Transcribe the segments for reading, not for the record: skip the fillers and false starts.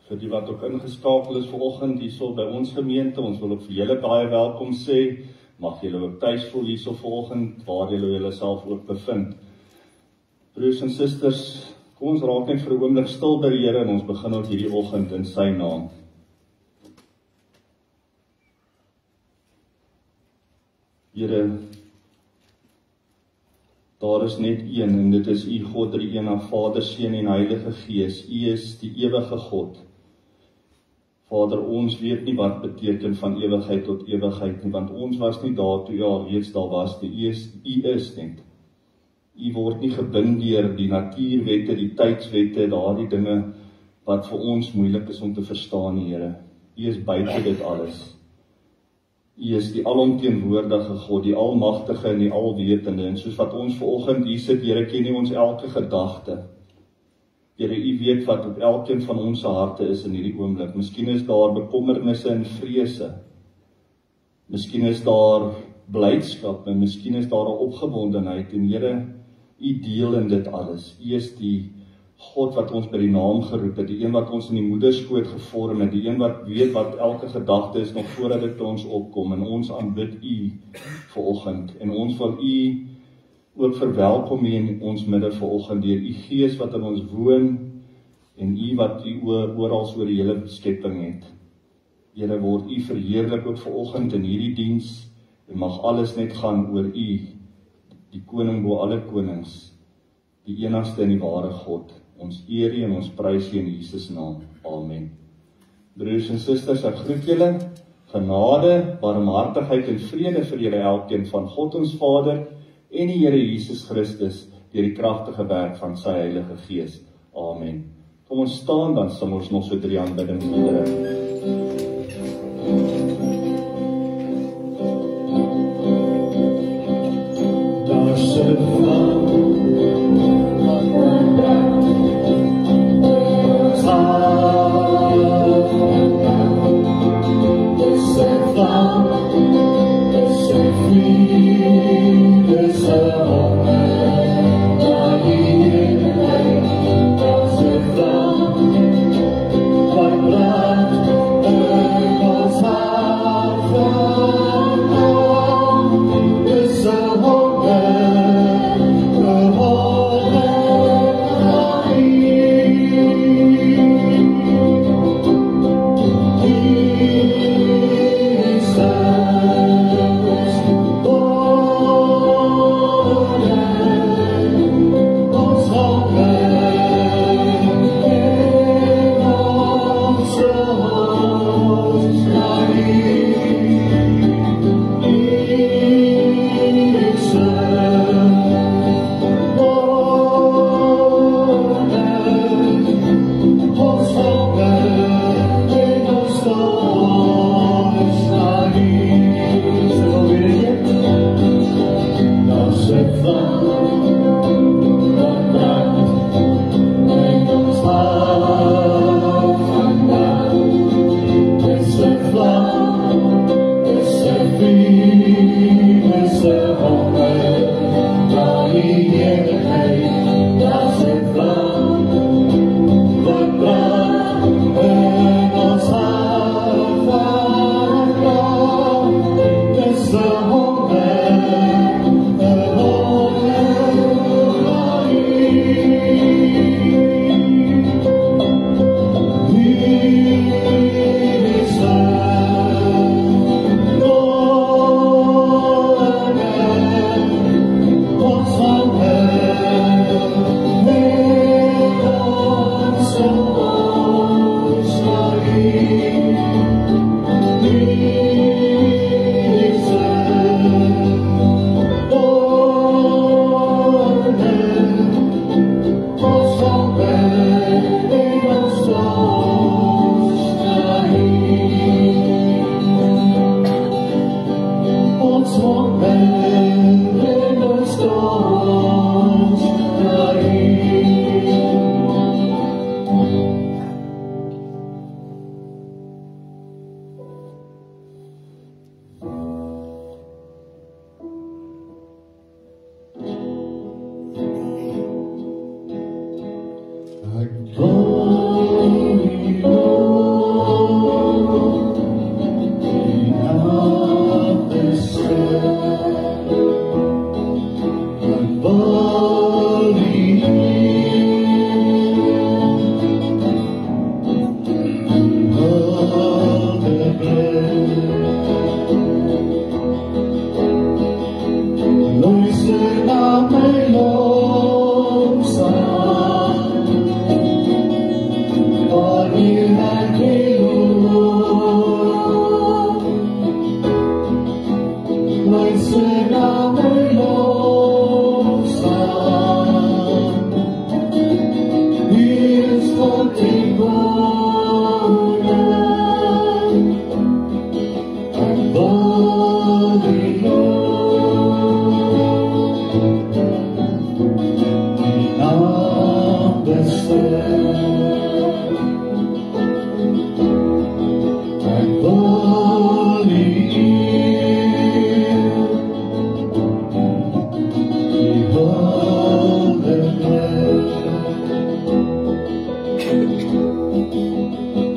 Vir die wat ook ingeskakel is vanoggend hierso by ons gemeente, ons wil ook vir julle baie welkom sê. Mag julle ook tuis voel hierso vanoggend, waar julle self ook bevind. Broers en susters, kom ons raak net vir 'n oomblik stil by die Here en ons begin ook hierdie oggend in sy naam. Here, daar is net een en dit is U God, die Een, Vader, Seun en Heilige Gees. U is die ewige God. Vader, ons weet nie wat beteken van ewigheid tot ewigheid nie, want ons was nie daar toe U alreeds daar was nie. U is net. U word nie gebind deur die natuurwette, die tydswette, daardie dinge wat vir ons moeilik is om te verstaan, Here. U is buite dit alles. U is die alomteenwoordige God, die almagtige en die alwetende, en soos wat ons vanoggend hier sit, Here, ken U ons elke gedagte. Here, U weet wat op elkeen van ons harte is in hierdie oomblik. Miskien is daar bekommernisse en vrese. Miskien is daar blydskap en miskien is daar 'n opgewondenheid. En Here, U deel in dit alles. U is die God wat ons by die naam geroep het, die een wat ons in die moederskoot gevorm het, die een wat weet wat elke gedagte is nog voordat dit by ons opkom, en ons aanbid U vanoggend. En ons wil U ook verwelkom hier in ons midde vanoggend deur U Gees wat in ons woon en U wat U oral oor die hele skepping het. Here, word U verheerlik ook vanoggend in hierdie diens en mag alles net gaan oor U, die koning bo alle konings, die enigste en die ware God. Ons eer U en ons prys U in Jesus naam. Amen. Broers en susters, ek groet julle. Genade, barmhartigheid en vrede vir julle elkeen van God ons Vader en die Here Jesus Christus deur die kragtige werk van sy Heilige Gees. Amen. Kom ons staan, dan sing ons nog so 3 aanbiddingsliedere. Daar's 'n vlam my blood.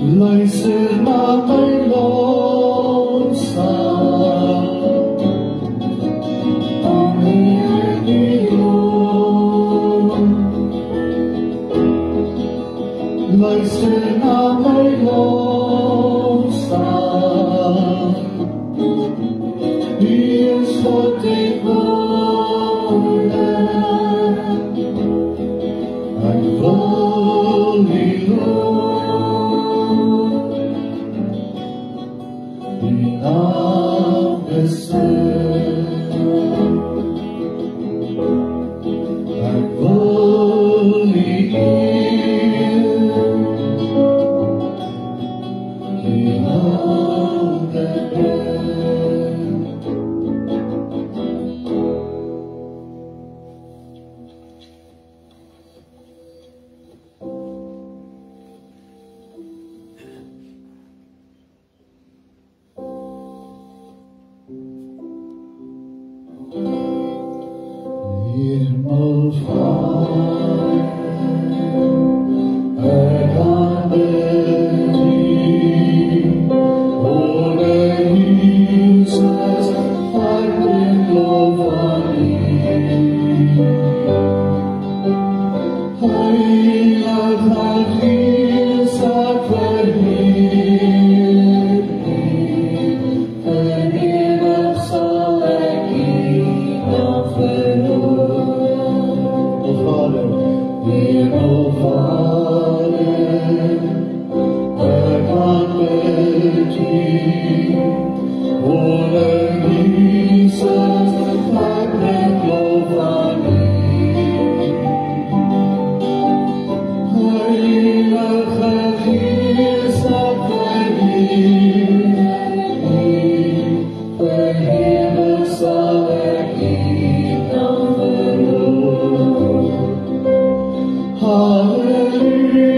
Luister na my lofsang, Heer die Lord. Luister na my lofsang, Hy is God en wonderlijk. Ek wil die Lord, die naam besing. Ek wil die eer, die naam bring. Hemelvaart, ek aanbid U, Here Jesus, ek bring lof aan U. Heilige Gees, ek verheer U, en ewig sal ek U naam verhoor. Hemelvader, ek aanbid U, Here Jesus, ek bring lof aan U. Heilige Gees, ek verheer U, vir ewig sal ek U naam verhoor. Halleluja,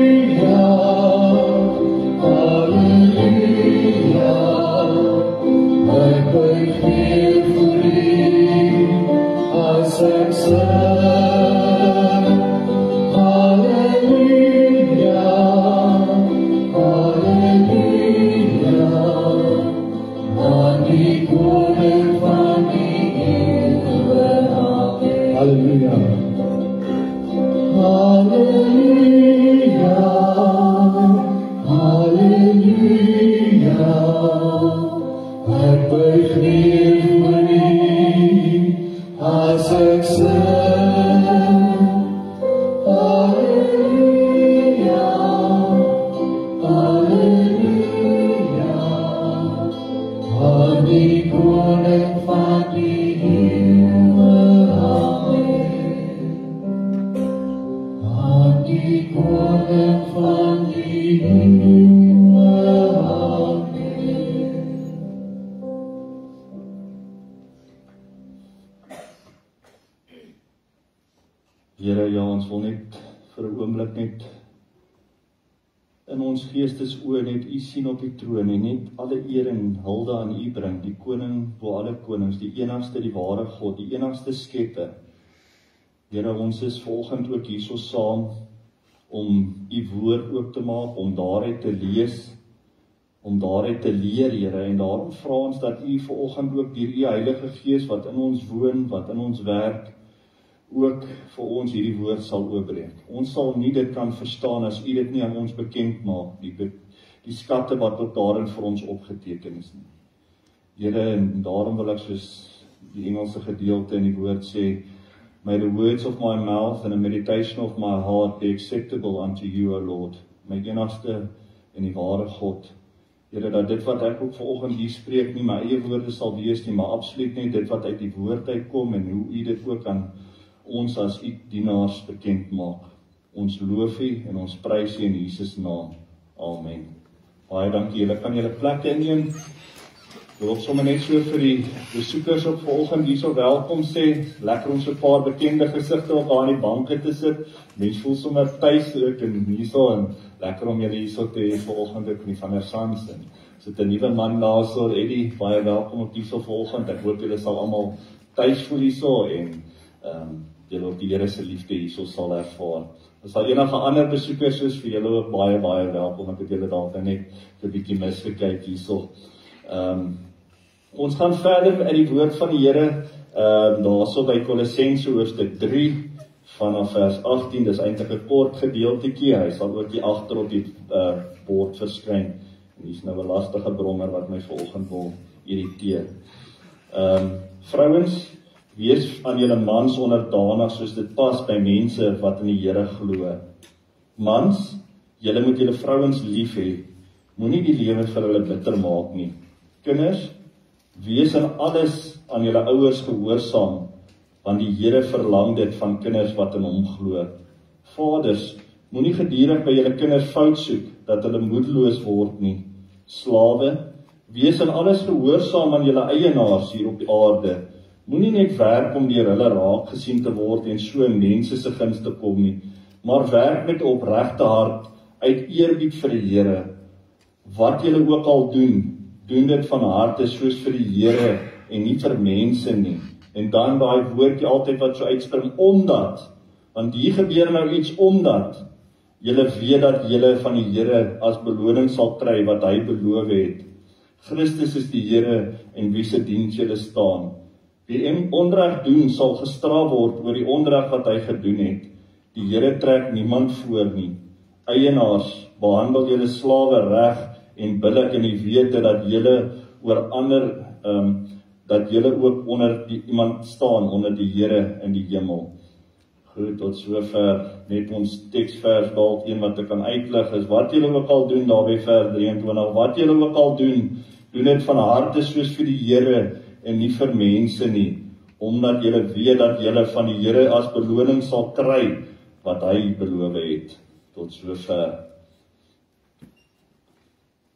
halleluja, ek buig neer voor U as ek sing. Halleluja, halleluja, aan die koning van die eeuwe. Halleluja. Halleluja, halleluja, ek buig neer voor U as ek sing. Halleluja, halleluja, aan die koning van die eeuwe. Die koning van die eeuwe. Amen. Here, ja, ons wil net vir 'n oomblik net in ons geestesoë net U sien op die troon en net alle eer en hulde aan U bring, die koning bo alle konings, die enigste, die ware God, die enigste skepper. Here, ons is vanoggend ook hierso saam om U woord oop te maak, om daaruit te lees, om daaruit te leer, Here, en daarom vra ons dat U vanoggend ook deur U Heilige Gees wat in ons woon, wat in ons werk, ook vir ons hierdie woord sal oopbreek. Ons sal nie dit kan verstaan as U dit nie aan ons bekend maak, die skatte wat ook daarin vir ons opgeteken is nie. Here, en daarom wil ek soos die Engelse gedeelte in die woord sê, may the words of my mouth and the meditation of my heart be acceptable unto you, O Lord. My enigste en die ware God. Here, dat dit wat ek ook vanoggend hier spreek nie my eie woorde sal wees nie, maar absoluut net dit wat uit die woord uitkom en hoe U dit ook aan ons as U dienaars bekend maak. Ons loof U en ons prys U in Jesus naam. Amen. Baie dankie. Julle kan julle plekke inneem. Ek wil sommer net so vir die besoekers op vanoggend hierso welkom sê. Lekker om so 'n paar bekende gesigte op daar aan die banke te sit. Mense voel sommer tuis ook en hierso en lekker om julle hierso te hê vanoggend ook nie van der Sans en sit 'n nuwe man daarso, Eddie, baie welkom op hierso vanoggend. Ek hoop julle sal almal tuis voel hierso en julle op die Here se liefde hierso sal ervaar. As daar enige ander besoekers is, vir julle ook baie, baie welkom. Ek het julle dalk net 'n bietjie misgekyk hierso. Ons gaan verder uit die woord van die Here, daarso by Kolossense hoofstuk 3, vanaf vers 18, dis eintlik 'n kort gedeeltetjie, hy sal ook hier agter op die bord verskyn. En hier's nou 'n lastige brommer wat my vanoggend wil irriteer. Vrouens, wees aan julle mans onderdanig soos dit pas by mense wat in die Here glo. Mans, julle moet julle vrouens lief hê. Moenie die lewe vir hulle bitter maak nie. Kinders, wees in alles aan julle ouers gehoorsaam, want die Here verlang dit van kinders wat in hom glo. Vaders, moenie gedurig by julle kinders fout soek, dat hulle moedeloos word nie. Slawe, wees in alles gehoorsaam aan julle eienaars hier op die aarde. Moenie net werk om deur hulle raak gesien te word en so in mense se guns te kom nie, maar werk met 'n opregte hart uit eerbied vir die Here. Wat julle ook al doen, doen dit van harte soos vir die Here en nie vir mense nie. En dan daai woordjie altyd wat so uitspring, omdat, want hier gebeur nou iets omdat julle weet dat julle van die Here as beloning sal kry wat hy beloof het. Christus is die Here en wie se diens julle staan. Wie onreg doen sal gestraf word oor die onreg wat hy gedoen het. Die Here trek niemand voor nie. Eienaars, behandel julle slawe reg en billik in die wete dat julle oor ander dat julle ook onder iemand staan onder die Here in die hemel. Goed, tot sover net ons teksvers dalk een wat ek kan uitlig is, wat julle ook al doen daar by vers 23, wat julle ook al doen, doen dit van harte soos vir die Here en nie vir mense nie, omdat julle weet dat julle van die Here as beloning sal kry wat hy beloof het. Tot sover.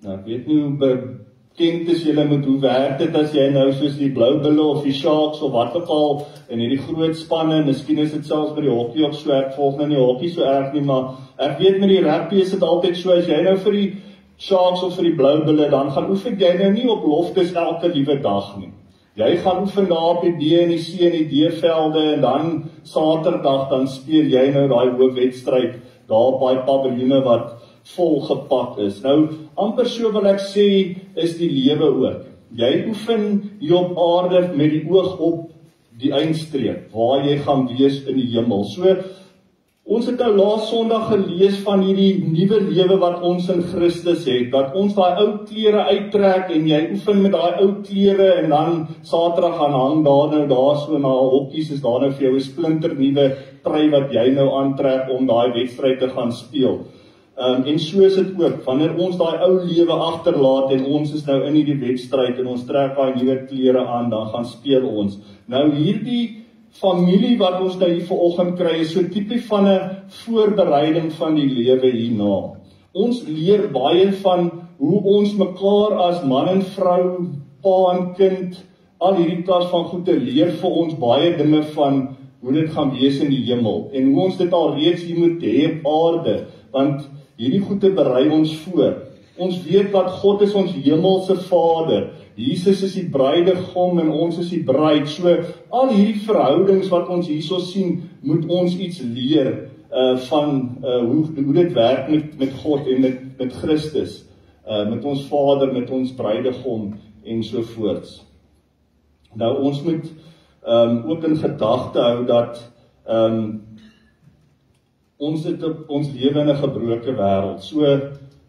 Nou, ek weet nie hoe bekend is julle met hoe werk dit as jy nou soos die Blou Bulle of die Sharks of wat ook al in hierdie groot spanne, miskien is dit selfs by die hokkie ook so, ek volg nou nie hokkie so erg nie, maar ek weet met die rugby is dit altyd so, as jy nou vir die Sharks of vir die Blou Bulle, dan gaan oefen jy nou nie op loftes elke liewe dag nie. Jy gaan oefen daar op die D en die C en die D-velde en dan Saterdag dan speel jy nou daai hoofwedstryd daar op daai paviljoene wat vol gepak is. Nou, amper so wil ek sê, is die lewe ook. Jy oefen hier op aarde met die oog op die eindstreep, waar jy gaan wees in die hemel. So, ons het nou laas Sondag gelees van hierdie nuwe lewe wat ons in Christus het, dat ons daai ou klere uittrek en jy oefen met daai ou klere en dan Saterdag gaan hang daar so na hokkies, is daar nou vir jou 'n splinter nuwe trui wat jy nou aantrek om daai wedstryd te gaan speel. En so is dit ook, wanneer ons daai ou lewe agterlaat en ons is nou in hierdie wedstryd en ons trek daai nuwe klere aan, dan gaan speel ons. Nou hierdie familie wat ons nou hier vanoggend kry, is so tipe van 'n voorbereiding van die lewe hierna. Ons leer baie van hoe ons mekaar as man en vrou, pa en kind, al hierdie klas van goed te leer vir ons baie dinge van hoe dit gaan wees in die hemel, en hoe ons dit al reeds hier moet hê op aarde, want hierdie goede berei ons voor. Ons weet dat God is ons hemelse Vader. Jesus is die bruidegom en ons is die bruid. So al hierdie verhoudings wat ons hierso sien, moet ons iets leer van hoe dit werk met God en met Christus, met ons Vader, met ons bruidegom en so voorts. Nou ons moet ook in gedagte hou dat ons lewe in 'n gebroke wêreld. So,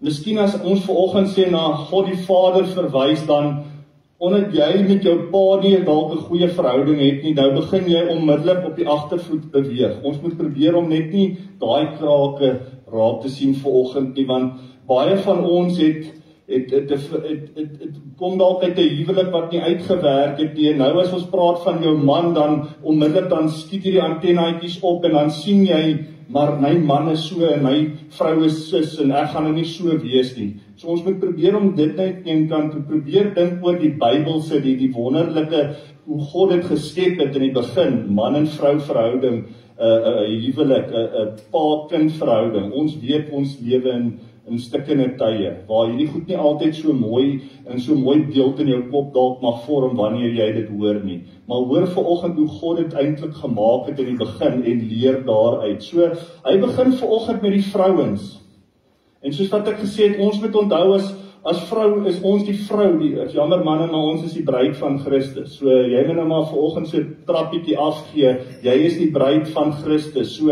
miskien as ons vanoggend sê na God die Vader verwys, dan omdat jy met jou pa nie dalk 'n goeie verhouding het nie, nou begin jy onmiddellik op die agtervoet beweeg. Ons moet probeer om net nie daai krake raak te sien vanoggend nie, want baie van ons het kom dalk uit 'n huwelik wat nie uitgewerk het nie. Nou as ons praat van jou man, dan onmiddellik dan skiet hierdie antennaatjies op en dan sien jy, maar my man is so en my vrou is sis en ek gaan nou nie so wees nie. So ons moet probeer om dit net een kant te probeer dink oor die Bybelse, die wonderlike hoe God dit geskep het in die begin, man en vrou verhouding, 'n huwelik, 'n pa-kind verhouding. Ons weet ons lewe in stikkende tye, waar hierdie goed nie altyd so mooi beeld in jou kop dalk mag vorm wanneer jy dit hoor nie. Maar hoor vanoggend hoe God dit eintlik gemaak het in die begin en leer daaruit. So, hy begin vanoggend met die vrouens. En soos wat ek gesê het, ons moet onthou as vrou is ons die vrou, jammer manne, maar ons is die bruid van Christus. So, jy moet nou maar vanoggend so trappietjie afgee, jy is die bruid van Christus. So,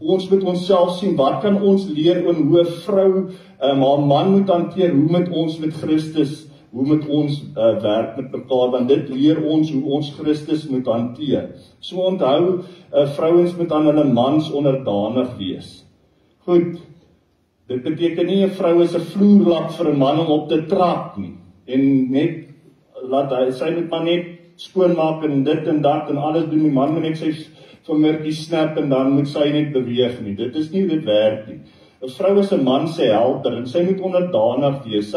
ons moet onsself sien, wat kan ons leer oor hoe 'n vrou haar man moet hanteer, hoe moet ons met Christus, hoe moet ons werk met mekaar, want dit leer ons hoe ons Christus moet hanteer. So onthou, vrouens moet aan hulle mans onderdanig wees. Goed, dit beteken nie 'n vrou is 'n vloerlap vir 'n man om op te trap nie, en net, sy moet maar net skoonmaak en dit en dat en alles doen, die man moet net sy vingertjie snap en dan moet sy net beweeg nie. Dit is nie hoe dit werk nie. 'n Vrou is 'n man se helper en sy moet onderdanig wees.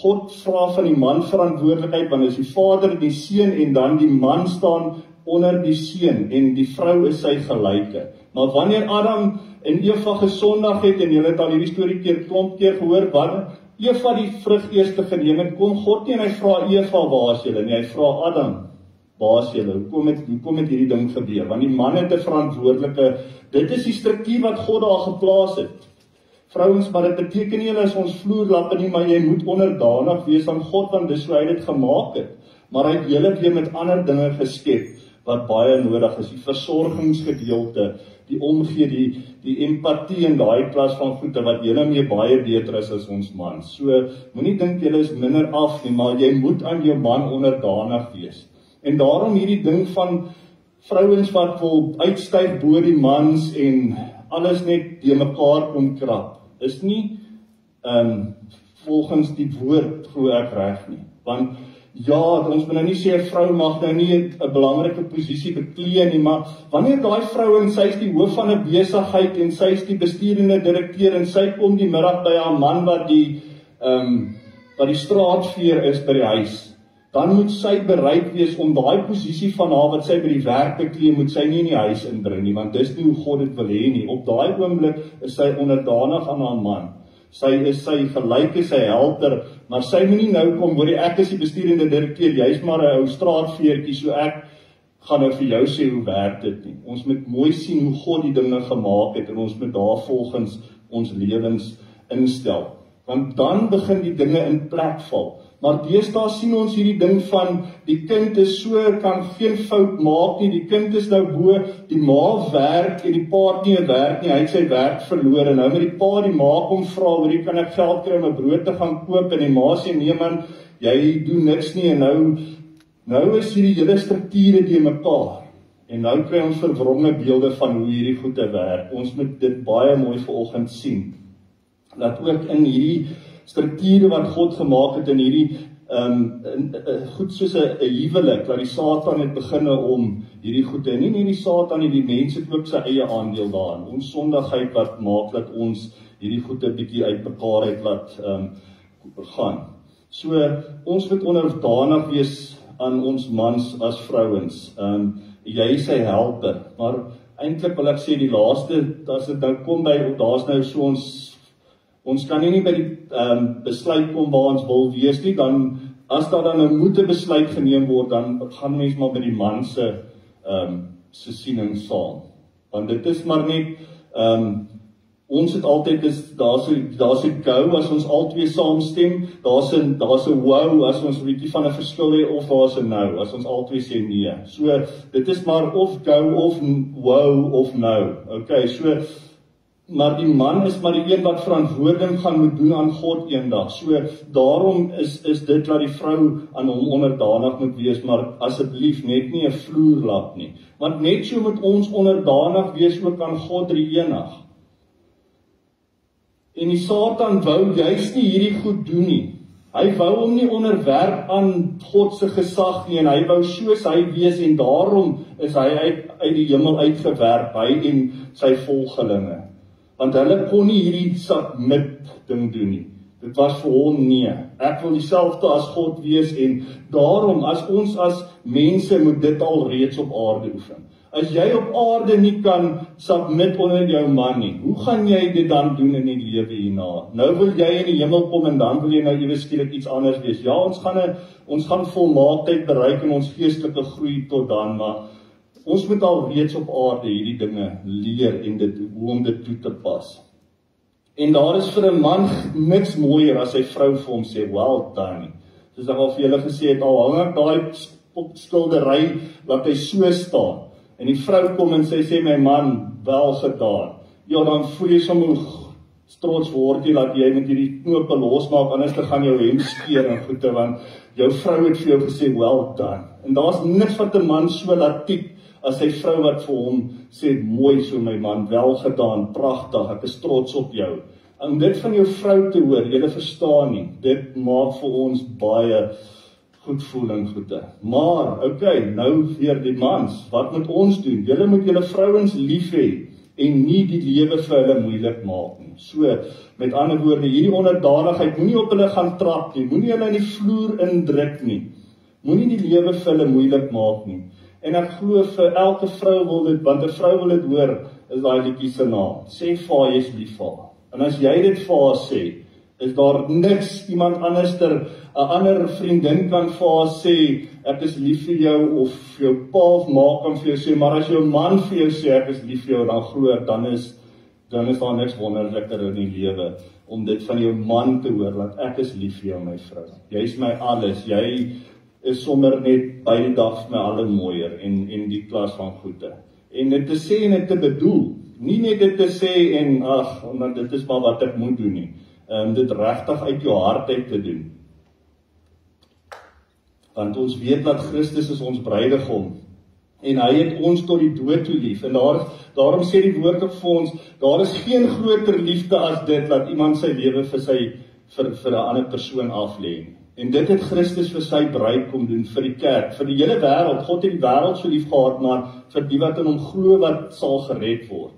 God vra van die man verantwoordelikheid, want is die vader, die seun en dan die man staan onder die seun en die vrou is sy gelyke. Maar wanneer Adam en Eva gesondig het, en julle het al hierdie storie klomp keer gehoor, wanneer Eva die vrug eers geneem het, kom God nie en hy vra Eva, waar is julle nie, hy vra Adam, waar is julle, hoekom het hierdie ding gebeur, want die man het 'n verantwoordelike, dit is die struktuur wat God daar geplaas het. Vrouens, maar dit beteken nie hulle is ons vloerlappe nie, maar jy moet onderdanig wees aan God, want dis hoe hy dit gemaak het. Maar hy het julle weer met ander dinge geskep, wat baie nodig is, die versorgingsgedeelte, die omgee, die empatie en daai klas van goede, wat julle mee baie beter is as ons man. So, moenie dink julle is minder af nie, maar jy moet aan jou man onderdanig wees. En daarom hierdie ding van vrouens wat wil uitstyg bo die mans en alles net die mekaar kom krap, is nie volgens die woord glo ek reg nie. Want ja, ons moet nou nie sê 'n vrou mag nou nie 'n belangrike posisie beklee nie, maar wanneer daai vrou en sy is die hoof van 'n besigheid en sy is die bestuurende direkteur en sy kom die middag by haar man wat die straatveer is by die huis, dan moet sy bereid wees om daai posisie van haar wat sy by die werk beklee, moet sy nie in die huis inbring nie, want dis nie hoe God dit wil hê nie. Op daai oomblik is sy onderdanig aan haar man. Sy is sy gelyke, sy helper, maar sy moet nie nou kom, hoor ek is die bestuurende direkteur, jy's maar 'n ou straatveertjie, so ek gaan nou vir jou sê hoe werk dit nie. Ons moet mooi sien hoe God die dinge gemaak het, en ons moet daarvolgens ons lewens instel. Want dan begin die dinge in plek val. Maar deesdae sien ons hierdie ding van, die kind is so, kan geen fout maak nie, die kind is nou bo, die ma werk en die pa het nie 'n werk nie, hy het sy werk verloor, en nou met die pa die ma kom vra, hoe kan ek geld kry om 'n brood te gaan koop, en die ma sê, nee man, jy doen niks nie, en nou is hierdie hele strukture die mekaar, en nou kry ons verwronge beelde van hoe hierdie goede werk. Ons moet dit baie mooi vanoggend sien, dat ook in hierdie strukture wat God gemaak het in hierdie goed soos 'n huwelik, dat die Satan het begin om hierdie goede, en nie die Satan nie, die mense het ook sy eie aandeel daarin. Ons sondigheid wat maak dat ons hierdie goede bietjie uit mekaar uit laat gaan. So, ons moet onderdanig wees aan ons mans as vrouens. Jy is sy helper, maar eintlik wil ek sê die laaste, as dit nou kom by, daar's nou so ons kan nie by die besluit kom waar ons wil wees nie, dan, as daar dan nou moet 'n besluit geneem word, dan gaan mens maar by die man se siening saam. Want dit is maar net, ons het altyd, daar's 'n go as ons albei saamstem, daar's 'n wow as ons 'n bietjie van 'n verskil het, of daar's 'n no, as ons albei sê nee. So, dit is maar of go, of wow, of no. Okay, so, maar die man is maar die een wat verantwoording gaan moet doen aan God eendag. So, daarom is dit dat die vrou aan hom onderdanig moet wees, maar asseblief net nie 'n vloerlap nie. Want net so moet ons onderdanig wees ook aan God Drie-enig. En die Satan wou juist nie hierdie goed doen nie. Hy wou hom nie onderwerp aan God se gesag nie, en hy wou soos hy wees, en daarom is hy uit die hemel uitgewerp, hy en sy volgelinge. Want hulle kon nie hierdie submit ding doen nie. Dit was vir hom nee. Ek wil dieselfde as God wees, en daarom as ons as mense moet dit al reeds op aarde oefen. As jy op aarde nie kan submit onder jou man nie, hoe gaan jy dit dan doen in die lewe hierna? Nou wil jy in die hemel kom en dan wil jy nou ewe skielik iets anders wees. Ja, ons gaan volmaaktheid bereik in ons geestelike groei tot dan, maar ons moet al reeds op aarde hierdie dinge leer en hoe om dit toe te pas. En daar is vir 'n man niks mooier as sy vrou vir hom sê, well done. Soos ek al vir julle gesê het, al hang ek daai skildery wat hy so staan. En die vrou kom en sê my man, wel gedaan. Ja, dan voel jy sommer trots word jy dat jy met hierdie knope losmaak, anders te gaan jou hemp skeer en goede, want jou vrou het vir jou gesê, well done. En daar's niks wat 'n man so laat typ as sy vrou wat vir hom sê, mooi so my man, wel gedaan, pragtig, ek is trots op jou. En dit van jou vrou te hoor, julle verstaan nie, dit maak vir ons baie goed voeling goede. Maar, nou weer die mans, wat moet ons doen? Julle moet julle vrouens lief hê en nie die lewe vir hulle moeilik maak nie. So, met ander woorde, hierdie onderdanigheid, moenie op hulle gaan trap nie, moenie hulle in die vloer indruk nie, moenie die lewe vir hulle moeilik maak nie. En ek glo vir elke vrou wil dit, want 'n vrou wil dit hoor, is daai liedjie se naam. Sê vir haar jy's lief vir haar. En as jy dit vir haar sê, is daar niks iemand anderster, 'n ander vriendin kan vir haar sê, ek is lief vir jou, of jou pa of ma kan vir jou sê, maar as jou man vir jou sê, ek is lief vir jou, dan glo ek, dan is daar niks wonderliker in die lewe, om dit van jou man te hoor, dat ek is lief vir jou, my vrou. Jy is my alles, jy is sommer net by die dag vir my alle mooier, en die klas van goede. En dit te sê en dit te bedoel, nie net dit te sê en, omdat dit is maar wat ek moet doen nie, dit regtig uit jou hart uit te doen. Want ons weet dat Christus is ons bruidegom, en hy het ons tot die dood toe lief, en daarom sê die woord ook vir ons, daar is geen groter liefde as dit, dat iemand sy lewe vir 'n ander persoon aflê. En dit het Christus vir sy bruid kom doen, vir die kerk, vir die hele wêreld. God het die wêreld so lief gehad, maar vir die wat in hom glo, wat sal gered word.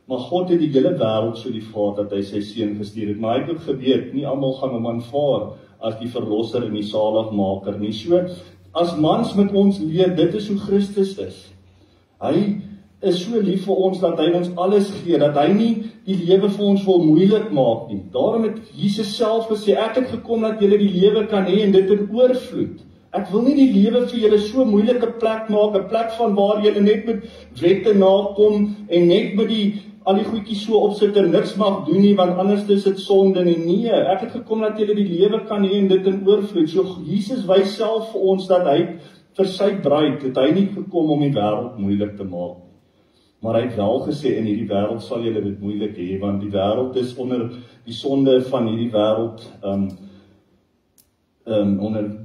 Maar God het die hele wêreld so lief gehad, dat hy sy seun gestuur het. Maar hy het ook geweet, nie almal gaan hom aanvaar as die verlosser en die saligmaker nie. So, as mans met ons leer, dit is hoe Christus is. Hy is so lief vir ons, dat hy ons alles gee, dat hy nie die lewe vir ons wil moeilik maak nie. Daarom het Jesus self gesê, ek het gekom dat julle die lewe kan hê, en dit in oorvloed. Ek wil nie die lewe vir julle so moeilike plek maak, 'n plek van waar julle net met wette nakom, en net met al die goedjies so opsit en niks mag doen nie, want anders is dit sonde nie. Nee, ek het gekom dat julle die lewe kan hê, en dit in oorvloed. So Jesus wys self vir ons, dat hy vir sy bruid, het hy nie gekom om die wêreld moeilik te maak. Maar hy het wel gesê, in hierdie wêreld sal julle dit moeilik hê, want die wêreld is onder die sonde van hierdie wêreld, onder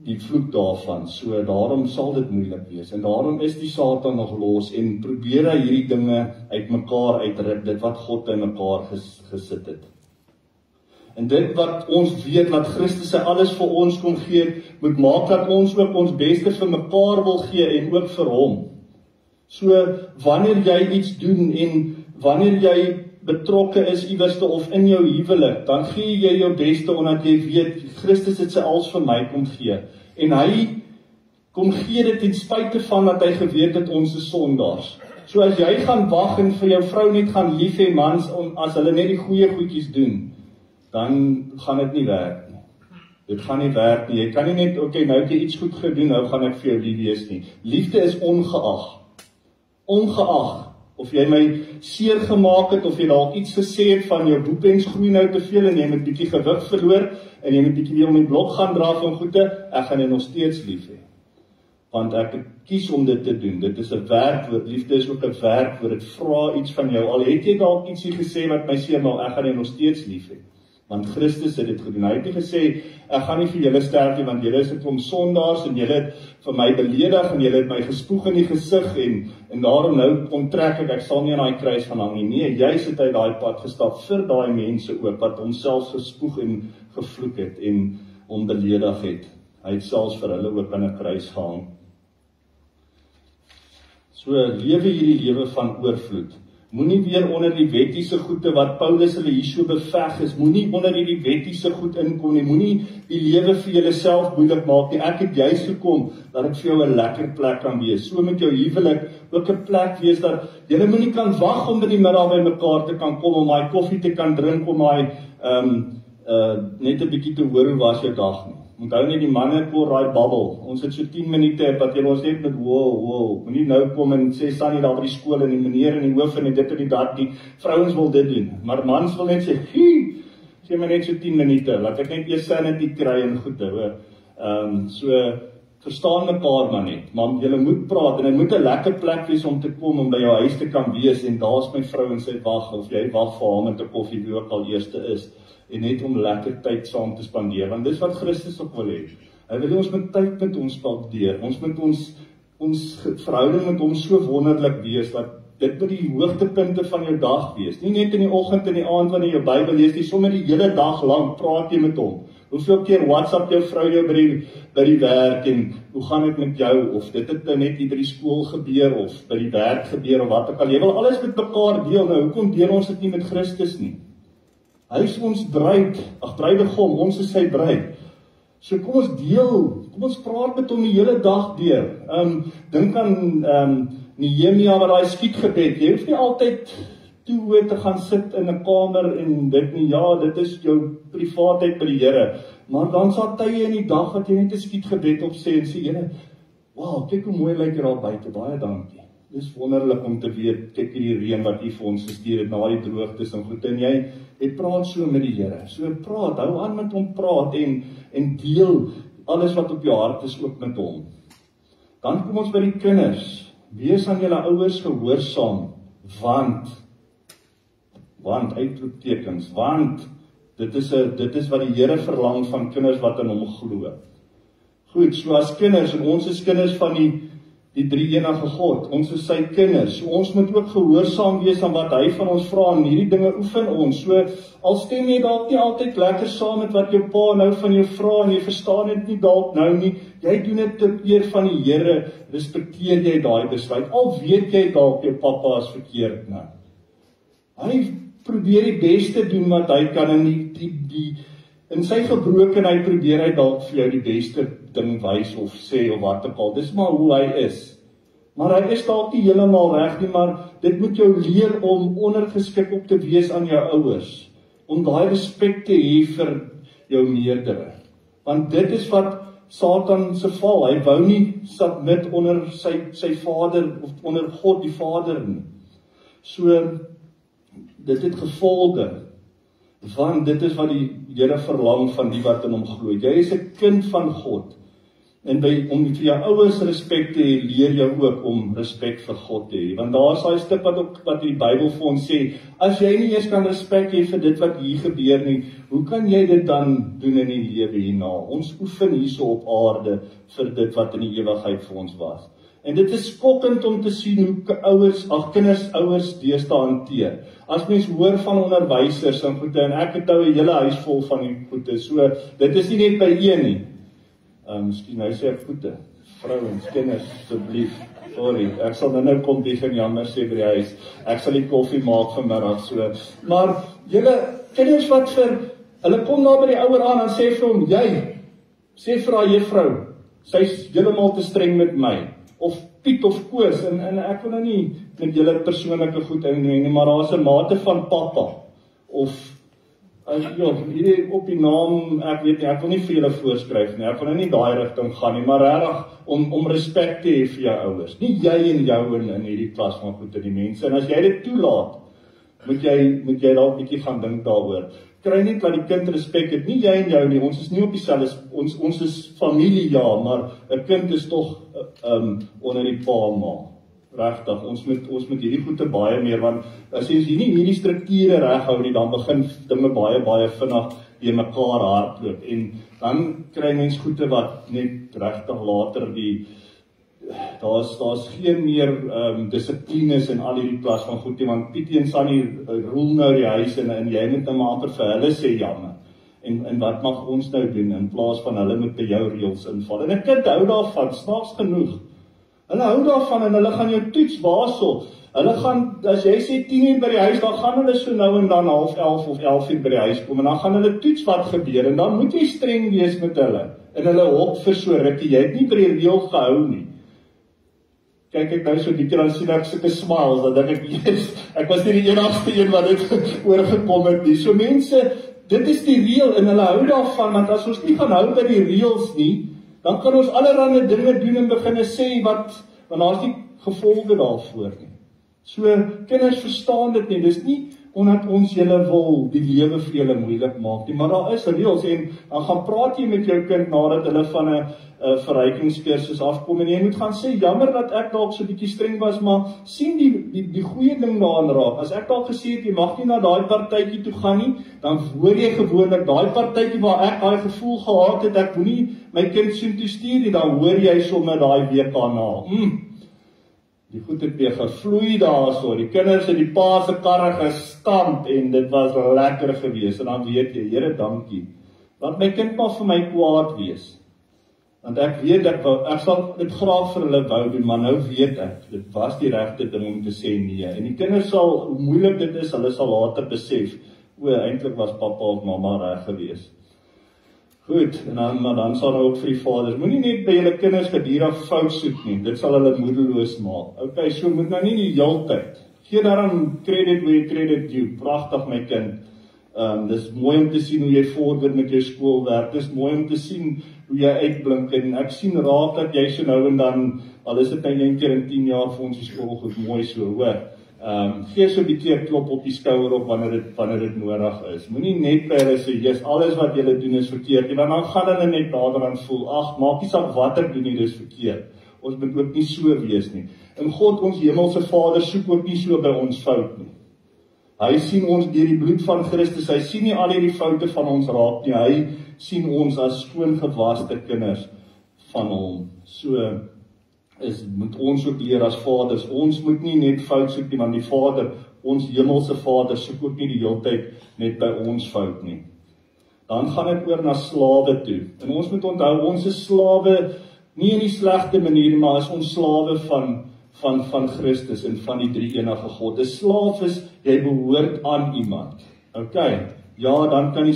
die vloek daarvan, so daarom sal dit moeilik wees, en daarom is die Satan nog los, en probeer hy hierdie dinge uit mekaar uitruk, dit wat God by mekaar gesit het. En dit wat ons weet, dat Christus sy alles vir ons kom gee, moet maak dat ons ook ons beste vir mekaar wil gee, en ook vir hom. So, wanneer jy iets doen, en wanneer jy betrokke is iewerste of in jou huwelik, dan gee jy jou beste, omdat jy weet, Christus het sy alles vir my kom gee. En hy kom gee dit ten spyte van dat hy geweet het ons is sondaars. So as jy gaan wag en vir jou vrou net gaan lief hê, mans, as hulle net die goeie goedjies doen, dan gaan dit nie werk nie. Dit gaan nie werk nie. Jy kan nie net, nou het jy iets goed gedoen, nou gaan ek vir jou lief wees nie. Liefde is ongeag. Ongeag of jy my seer gemaak het, of jy dalk iets gesê het van jou boepens groei nou te veel, en jy moet bietjie gewig verloor, en jy moet bietjie weer om die blok gaan dra van goede, ek gaan jy nog steeds lief hê. Want ek kies om dit te doen. Dit is 'n werkwoord, liefde is ook 'n werkwoord, dit vra iets van jou, al het jy dalk ietsie gesê wat my seer maak, ek gaan jy nog steeds lief hê. Want Christus het dit gedoen. Hy het nie gesê, ek gaan nie vir julle sterf nie, want julle is 'n klomp sondaars, en julle het vir my beledig, en julle het my gespoeg in die gesig, en daarom nou onttrek ek sal nie aan daai kruis gaan hang nie. Nee, jy het uit daai pad gestap vir daai mense ook, wat homself gespoeg en gevloek het, en hom beledig het. Hy het selfs vir hulle ook aan 'n kruis gehang. So, lewe hierdie lewe van oorvloed. Moenie weer onder die wettiese goede wat Paulus hulle hier so beveg is, moenie onder die wettiese goed inkom nie, moenie die lewe vir jouself moeilik maak nie. Ek het juist gekom dat ek vir jou 'n lekker plek kan wees. So met jou huwelik ook 'n plek wees dat julle moenie kan wag om in die middag by mekaar te kan kom om daai koffie te kan drink, om daai net 'n bietjie te hoor hoe was jou dag nie. Onthou net die manne kor daai babbel. Ons het so 10 minute wat jy ons net met wow, moenie nou kom en sê Sannie daar by die skool en die meneer in die hoof en dit en die dat, die vrouens wil dit doen, maar mans wil net sê, sê maar net so 10 minute, laat ek net eers sanity kry en goed hoor. So verstaan mekaar maar net, maar jy moet praat en dit moet 'n lekker plek wees om te kom om by jou huis te kan wees en daar's my vrou en sy wag of jy wag vir haar met 'n koffie wie ook al eerste is. En net om lekker tyd saam te spandeer, want dis wat Christus ook wil hê. Hy wil ons met tyd met ons spandeer, ons moet ons verhouding met hom so wonderlik wees, dat dit moet die hoogtepunte van jou dag wees. Nie net in die oggend en die aand wanneer jy jou Bybel lees, nie sommer die hele dag lank praat jy met hom. Hoeveel keer WhatsApp jou vrou jou by die werk en hoe gaan dit met jou, of dit het net hier by die skool gebeur, of by die werk gebeur, of wat ook al. Jy wil alles met mekaar deel, nou hoekom deel ons dit nie met Christus nie? Hy is ons bruidegom, ons is sy bruid. So kom ons deel, kom ons praat met hom die hele dag deur. Dink aan Nehemia wat daai skietgebed, jy hoef nie altyd toe te gaan sit in 'n kamer en dit nie, ja, dit is jou privaatheid by die Here, maar dan sal tye in die dag wat jy net 'n skietgebed opsê en sê, Here, wow, kyk hoe mooi lyk dit daar buite, baie dankie. Dis wonderlik om te weet, kyk hierdie reën wat U vir ons gestuur het, na die droogtes en goed, en jy praat so met die Here, so praat, hou aan met hom praat, en deel alles wat op jou hart is ook met hom. Dan kom ons by die kinders, wees aan julle ouers gehoorsaam, want uitroeptekens, want dit is wat die Here verlang van kinders wat in hom glo. Goed, so as kinders, en ons is kinders van die drie-enige God, ons is sy kinders, so ons moet ook gehoorsaam wees aan wat hy van ons vra, en hierdie dinge oefen ons, so al stem jy dalk nie altyd lekker saam met wat jou pa nou van jou vra, en jy verstaan dit nie dalk nou nie, jy doen dit ter eer van die Here, respekteer jy daai besluit, al weet jy dalk jou pappa is verkeerd nou. Hy probeer die beste doen wat hy kan, en in sy gebrokenheid probeer hy dalk vir jou die beste ding wys of sê of wat ook al. Dis maar hoe hy is. Maar hy is dalk nie heeltemal reg nie, maar dit moet jou leer om ondergeskik op te wees aan jou ouers, om daai respek te hê vir jou meerdere. Want dit is wat Satan se val. Hy wou nie submit onder sy Vader of onder God die Vader nie. So dit het gevolge. Want dit is wat die Here verlang van die wat in hom glo. Jy is 'n kind van God. En om vir jou ouers respek te hê, leer jou ook om respek vir God te hê. Want daar is daai stuk wat die Bybel vir ons sê, as jy nie eers kan respek hê vir dit wat hier gebeur nie, hoe kan jy dit dan doen in die lewe hierna? Ons oefen hierso op aarde vir dit wat in die ewigheid vir ons was. En dit is skokkend om te sien hoe kinders ouers deesdae hanteer. As mens hoor van onderwysers en goede, en ek het nou 'n hele huis vol van die goede, so dit is nie net by een nie. Miskien nou sê ek goede, vrouens, kinders, asseblief, sorry, ek sal nou kom bieg en jammer sê by die huis, ek sal die koffie maak vanmiddag, so, maar julle kinders wat hulle kom daar by die ouer aan en sê vir hom, sê vir haar juffrou, sy's heeltemal te streng met my, of Piet of Koos, en ek wil nou nie met julle persoonlike goed inneem nie, maar daar is 'n mate van pappa, of hierdie op die naam, ek weet nie, ek wil nie vir julle voorskryf nie, ek wil nou nie daai rigting gaan nie, maar regtig om respek te hê vir jou ouers, nie jy en jou in hierdie klas van goed in die mense, en as jy dit toelaat, moet jy dalk 'n bietjie gaan dink daaroor. Kry net dat die kind respek het, nie jy en jou nie, ons is nie op dieselfde, ons is familie, ja, maar 'n kind is tog onder die pa ma. Regtig, ons moet hierdie goede baie meer, want as jy nie hierdie strukture reghou nie, dan begin dinge baie vinnig weer mekaar hardloop, en dan kry mens goede wat net regtig later daar's geen meer dissiplines en al hierdie klas van goed nie, want Pietie en Sannie roel nou die huis en jy moet nou maar vir hulle sê jammer. En wat mag ons nou doen, in plaas van hulle moet by jou reëls inval. En 'n kind hou daarvan, snaaks genoeg. Hulle hou daarvan en hulle gaan jou toets, waarso. Hulle gaan, as jy sê 10 uur by die huis, dan gaan hulle so nou en dan 10:30 of 11 uur by die huis kom, en dan gaan hulle toets wat gebeur, en dan moet jy streng wees met hulle, en hulle hop vir so rukkie, jy het nie by die reël gehou nie. Kyk ek nou so die keer, dan sien ek sulke smiles, dan dink ek, yes, ek was nie die enigste een wat dit oorgekom het nie. So mense, dit is die reël, en hulle hou daarvan, want as ons nie gaan hou by die reëls nie, dan kan ons allerlei dinge doen en beginne sê want daar's nie gevolge daarvoor nie. So, kinders verstaan dit nie, dis nie omdat ons julle wil die lewe vir julle moeilik maak nie, maar daar is reëls, en dan gaan praat jy met jou kind nadat hulle van 'n verrykingskursus afkom, en jy moet gaan sê, jammer dat ek dalk so 'n bietjie streng was, maar sien die goeie ding daarin raak. As ek dalk gesê het, jy mag nie na daai partytjie toe gaan nie, dan hoor jy gewoonlik, daai partytjie waar ek daai gevoel gehad het, ek moenie my kind soontoe stuur nie, dan hoor jy sommer daai week daarna. Die goed het weer gevloei daarso, die kinders het die pa se karre gestamp, en dit was lekker geweest, en dan weet jy, Here dankie, laat my kind maar vir my kwaad wees, want ek weet, ek sal dit graag vir hulle wou doen, maar nou weet ek, dit was die regte ding om te sê nee, en die kinders sal, hoe moeilik dit is, hulle sal later besef, eintlik was papa of mama reg geweest. Goed, en dan sal nou ook vir die vaders, moenie net by julle kinders gedurig fout soek nie, dit sal hulle moedeloos maak. Okay, so moet nou nie die heeltyd. Gee daarom credit where credit due, pragtig my kind. Dis mooi om te sien hoe jy vorder met jou skoolwerk, dis mooi om te sien hoe jy uitblink, en ek sien raak dat jy so nou en dan, al is dit nou 1 keer in 10 jaar vir ons die skool goed mooi so, hoor. Gee so 'n bietjie 'n klop op die skouer op wanneer dit nodig is. Moenie net by hulle sê, "Jesus, alles wat julle doen is verkeerd," en dan gaan hulle net naderhand voel, "Ag, maak nie saak wat ek doen nie, dis verkeerd." Ons moet ook nie so wees nie. En God, ons hemelse Vader, soek ook nie so by ons fout nie. Hy sien ons deur die bloed van Christus, hy sien nie al hierdie foute van ons raak nie, hy sien ons as skoon gewaste kinders van hom. So moet ons ook leer as vaders, ons moet nie net fout soek nie, want die Vader, ons hemelse Vader, soek ook nie die hele tyd net by ons fout nie. Dan gaan dit oor na slawe toe, en ons moet onthou, ons is slawe, nie in die slegte manier, maar as ons slawe van Christus en van die drie enige God. 'n Slaaf is, jy behoort aan iemand. Okay, ja, dan kan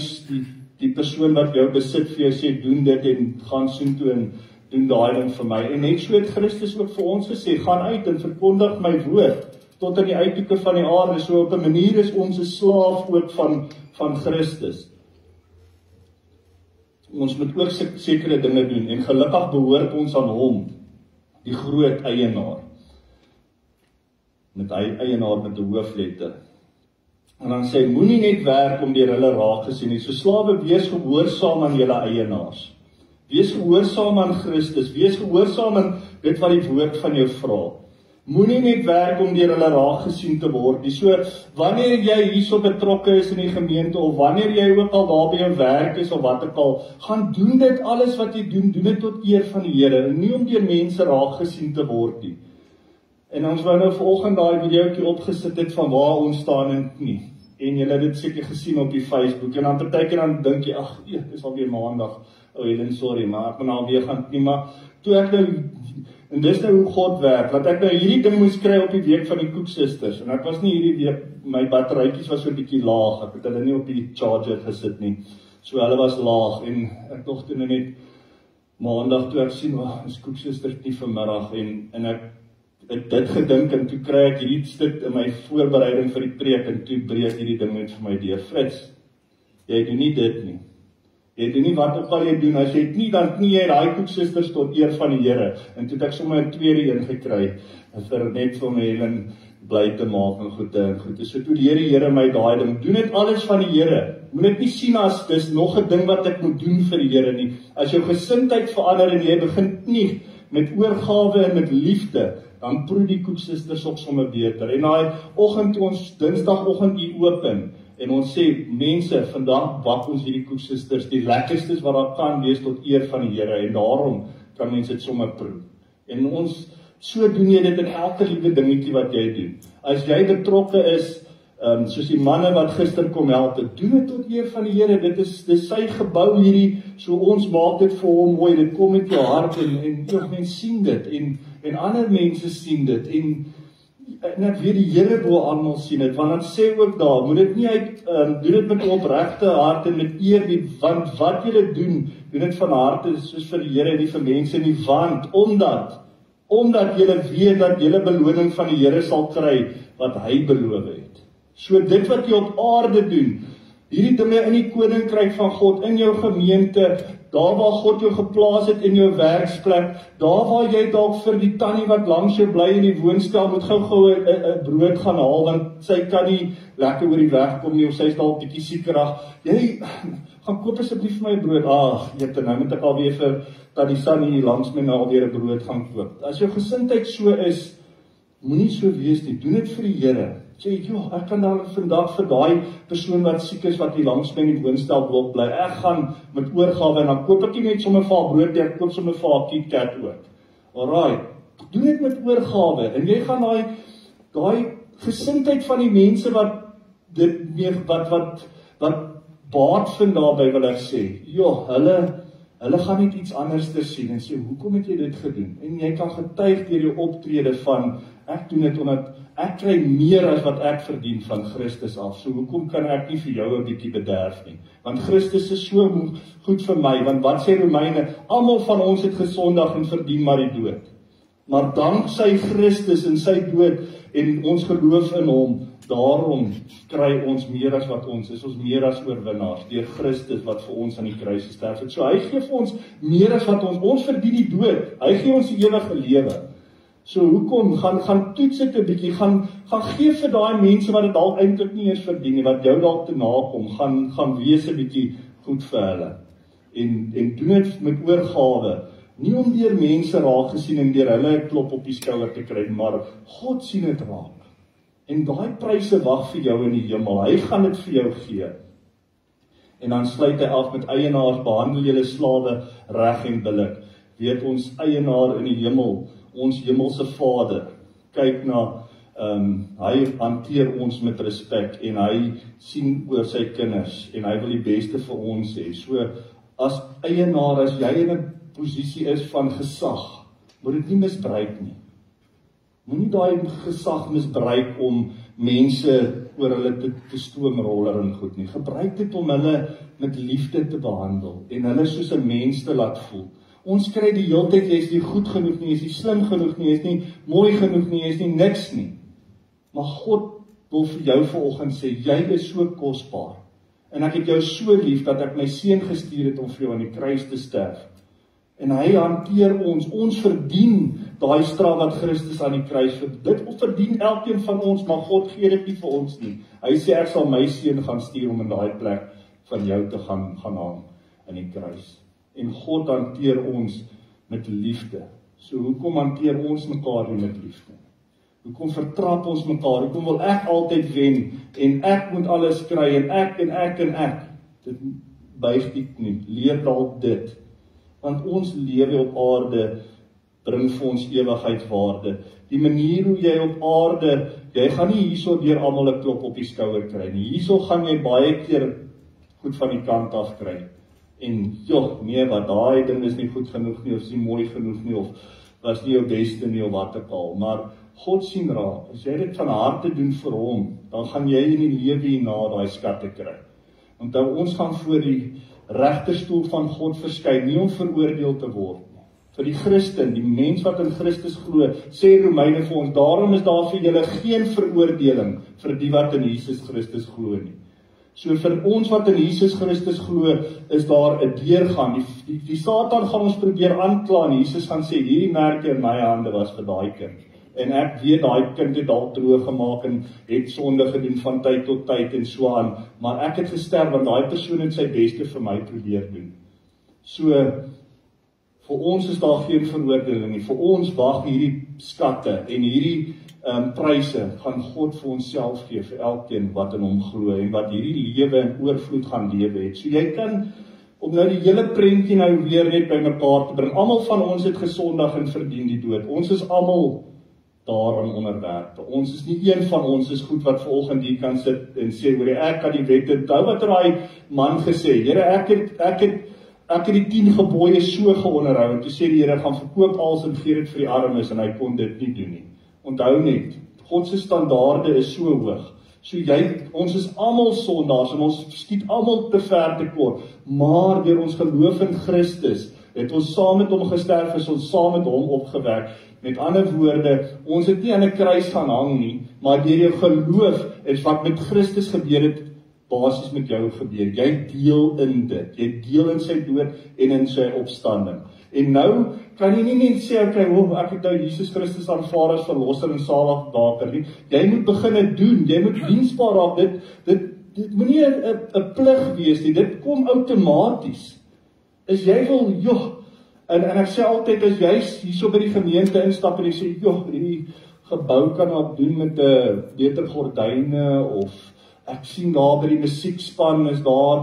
die persoon wat jou besit vir jou sê, doen dit en gaan soontoe en doen daai ding vir my. En net so het Christus ook vir ons gesê, gaan uit en verkondig my woord tot aan die uithoeke van die aarde. So op 'n manier is ons 'n slaaf ook van Christus. Ons moet ook sekere dinge doen, en gelukkig behoort ons aan hom, die groot eienaar. Met eienaar met 'n hoofletter. En dan sê, moenie net werk om deur hulle raak gesien nie. So slawe, wees gehoorsaam aan julle eienaars. Wees gehoorsaam aan Christus, wees gehoorsaam aan dit wat die woord van jou vra. Moenie net werk om deur hulle raak gesien te word nie. So, wanneer jy hierso betrokke is in die gemeente, of wanneer jy ook al daar by jou werk is, of wat ook al, gaan doen dit alles wat jy doen dit tot eer van die Here, en nie om deur mense raak gesien te word nie. En ons wou nou vanoggend daai videoetjie opgesit het van waar ons staan en nie. En julle het dit seker gesien op die Facebook, en dan partykeer dan dink jy, ag, dis alweer maandag. Helen, sorry, maar ek moet nou weer gaan nie, maar toe ek nou, en dis nou hoe God werk, dat ek nou hierdie ding moes kry op die week van die Koeksisters, en ek was nie hierdie week, my batterytjies was so 'n bietjie laag, ek het hulle nie op die charger gesit nie, so hulle was laag, en ek dog toe net maandag toe ek sien, is Koeksisters nie vanmiddag, en ek het dit gedink, en toe kry ek hierdie stuk in my voorbereiding vir die preek, en toe breek hierdie ding net vir my deur. Frits, jy doen nie dit nie. Jy doen nie wat ook al jy doen, as jy het nie, dan knie jy daai Koeksisters tot eer van die Here. En toe het ek sommer 'n tweede een gekry, vir net vir my Helen bly te maak en goede. So toe leer die Here my daai ding, doen dit alles van die Here. Moet dit nie sien as, dis nog 'n ding wat ek moet doen vir die Here nie. As jou gesindheid verander en jy begin knie met oorgawe en met liefde, dan proe die Koeksisters ook sommer beter. En daai oggend toe ons Dinsdagoggend hier open, en ons sê, mense, vandag bak ons hierdie Koeksisters, die lekkerstes wat daar kan wees tot eer van die Here, en daarom kan mense dit sommer proe. En ons, so doen jy dit in elke liewe dingetjie wat jy doen. As jy betrokke is, soos die manne wat gister kom help, doen dit tot eer van die Here, dit is sy gebou hierdie, so ons maak dit vir hom mooi, dit kom met jou hart, en mense sien dit, en ander mense sien dit, en en ek weet die Here bo almal sien dit, want dan sê ook daar, moet dit nie uit, doen dit met opregte hart en met eerbied, want wat julle doen dit van harte soos vir die Here en nie vir mense nie, want, omdat julle weet dat julle beloning van die Here sal kry, wat hy beloof het. So dit wat jy op aarde doen, hierdie dinge in die koninkryk van God, in jou gemeente, daar waar God jou geplaas het in jou werksplek, daar waar jy dalk vir die tannie wat langs jou bly in die woonstel moet gou 'n brood gaan haal, want sy kan nie lekker oor die weg kom nie, of sy is dalk bietjie siekerig. Jy gaan koop asseblief vir my 'n brood. Jette, nou moet ek alweer vir tannie Sannie langs my nou alweer 'n brood gaan koop. As jou gesindheid so is, moenie so wees nie. Doen dit vir die Here. Sê, ek kan dan vandag vir daai persoon wat siek is, wat hier langs my in die woonstel wil bly, ek gaan met oorgawe, en dan koop ek nie net sommer vir haar brood, ek koop sommer vir haar KitKat ook. Alright, doen dit met oorgawe, en jy gaan daai gesindheid van die mense wat baat vind daarby, wil ek sê, hulle gaan net iets anders te sien, en sê, hoekom het jy dit gedoen? En jy kan getuig deur jou optrede van, ek doen dit omdat ek kry meer as wat ek verdien van Christus af, so hoekom kan ek nie vir jou 'n bietjie bederf nie? Want Christus is so goed vir my, want wat sê Romeine, almal van ons het gesondig en verdien maar die dood. Maar danksy Christus en sy dood en ons geloof in hom, daarom kry ons meer as wat ons is, ons meer as oorwinnaars, deur Christus wat vir ons aan die kruis gesterf het. So hy gee vir ons meer as wat ons verdien die dood, hy gee ons die ewige lewe. So hoekom, gaan toets dit 'n bietjie, gaan gee vir daai mense wat dit dalk eintlik nie eens verdien nie, wat jou dalk te nakom, gaan wees 'n bietjie goed vir hulle. En doen dit met oorgawe, nie om deur mense raak gesien en deur hulle 'n klop op die skouer te kry, maar God sien dit raak. En daai pryse wag vir jou in die hemel, hy gaan dit vir jou gee. En dan sluit hy af met eienaars, behandel julle slawe reg en billik. Weet ons eienaar in die hemel, ons hemelse Vader, kyk na, hy hanteer ons met respek, en hy sien oor sy kinders, en hy wil die beste vir ons hê. So, as eienaar, as jy in 'n posisie is van gesag, moet dit nie misbruik nie. Moenie daai gesag misbruik om mense oor hulle te stoomroller en goed nie. Gebruik dit om hulle met liefde te behandel, en hulle soos 'n mens te laat voel. Ons kry die hele tyd, jy is nie goed genoeg nie, jy is nie slim genoeg nie, jy is nie mooi genoeg nie, jy is nie niks nie. Maar God wil vir jou vanoggend sê, jy is so kosbaar. En ek het jou so lief, dat ek my seun gestuur het om vir jou aan die kruis te sterf. En hy hanteer ons verdien daai straf wat Christus aan die kruis verdien. Dit verdien elkeen van ons, maar God gee dit nie vir ons nie. Hy sê, ek sal my seun gaan stuur om in daai plek van jou te gaan hang in die kruis. En God hanteer ons met liefde. So hoekom hanteer ons mekaar nie met liefde? Hoekom vertrap ons mekaar? Hoekom wil ek altyd wen, en ek moet alles kry, en ek. Dit buig dit nie, leer dalk dit. Want ons lewe op aarde bring vir ons ewigheidswaarde. Die manier hoe jy op aarde, jy gaan nie hierso deur almal 'n klop op die skouer kry nie. Hierso gaan jy baie keer goed van die kant af kry. En nee, wat daai ding is nie goed genoeg nie, of is nie mooi genoeg nie, of was nie jou beste nie, of wat ook al. Maar God sien raak, as jy dit van harte doen vir hom, dan gaan jy in die lewe hierna daai skatte kry. Onthou, ons gaan voor die regterstoel van God verskyn, nie om veroordeel te word nie. Vir die Christen, die mens wat in Christus glo, sê Romeine vir ons, daarom is daar vir julle geen veroordeling vir die wat in Jesus Christus glo nie. So vir ons wat in Jesus Christus glo, is daar 'n deurgang. Die Satan gaan ons probeer aankla, en Jesus gaan sê, hierdie merke in my hande was vir daai kind. En ek weet, daai kind het dalk droog gemaak, en het sonde gedoen van tyd tot tyd, en so aan. Maar ek het gesterf, want daai persoon het sy beste vir my probeer doen. So, vir ons is daar geen veroordeling nie. Vir ons wag hierdie skatte, en hierdie pryse gaan God vir ons self gee, vir elkeen wat in hom glo, en wat hierdie lewe in oorvloed gaan lewe het. So jy kan, om nou die hele prentjie nou weer net by mekaar te bring, almal van ons het gesondig en verdien die dood. Ons is almal daaraan onderwerpe. Ons is nie een van ons is goed wat vanoggend hier kan sit en sê, hoor, ek kan die wette, onthou wat daai man gesê, Here, ek het die 10 gebooie so geonderhou, en toe sê die Here, gaan verkoop alles en gee dit vir die armes, en hy kon dit nie doen nie. Onthou net, God se standaarde is so hoog. So ons is almal sondaars en ons skiet almal te ver tekort, maar deur ons geloof in Christus het ons saam met hom gesterf, is ons saam met hom opgewek. Met ander woorde, ons het nie aan 'n kruis gaan hang nie, maar deur jou geloof is wat met Christus gebeur het, basies met jou gebeur. Jy deel in dit. Jy deel in sy dood en in sy opstanding. En nou kan jy nie net sê, ek het nou Jesus Christus aanvaar as verlosser en saligmaker nie. Jy moet begin doen. Jy moet diensbaar raak. Dit moenie 'n plig wees nie. Dit kom outomaties. As jy wil, en ek sê altyd, as jy hierso by die gemeente instap en jy sê, hierdie gebou kan ook doen met beter gordyne, of ek sien daar by die musiekspan is daar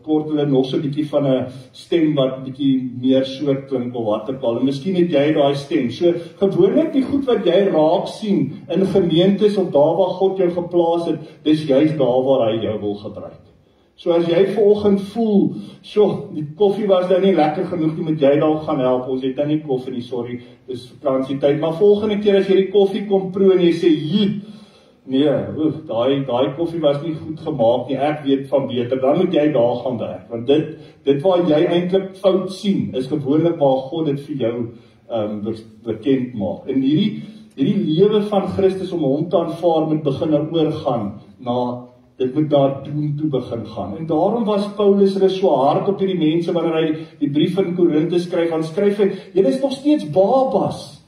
kort hulle nog so 'n bietjie van 'n stem wat bietjie meer so klink of wat ook al. En miskien het jy daai stem. So gewoonlik die goed wat jy raak sien in gemeentes of daar waar God jou geplaas het, dis juist daar waar hy jou wil gebruik. So as jy vanoggend voel, die koffie was nou nie lekker genoeg nie, moet jy dalk gaan help. Ons het nou nie koffie nie, sorry, dis vakansietyd, maar volgende keer as jy die koffie kom proe en jy sê, nee, daai koffie was nie goed gemaak nie, ek weet van beter, dan moet jy daar gaan werk, want dit waar jy eintlik fout sien, is gewoonlik waar God dit vir jou bekend maak. En hierdie lewe van Christus om hom te aanvaar moet begin oorgaan dit moet daar doen toe begin gaan. En daarom was Paulus so hard op hierdie mense wanneer hy die brief in Korinthe skryf, dan skryf hy, julle is nog steeds babas.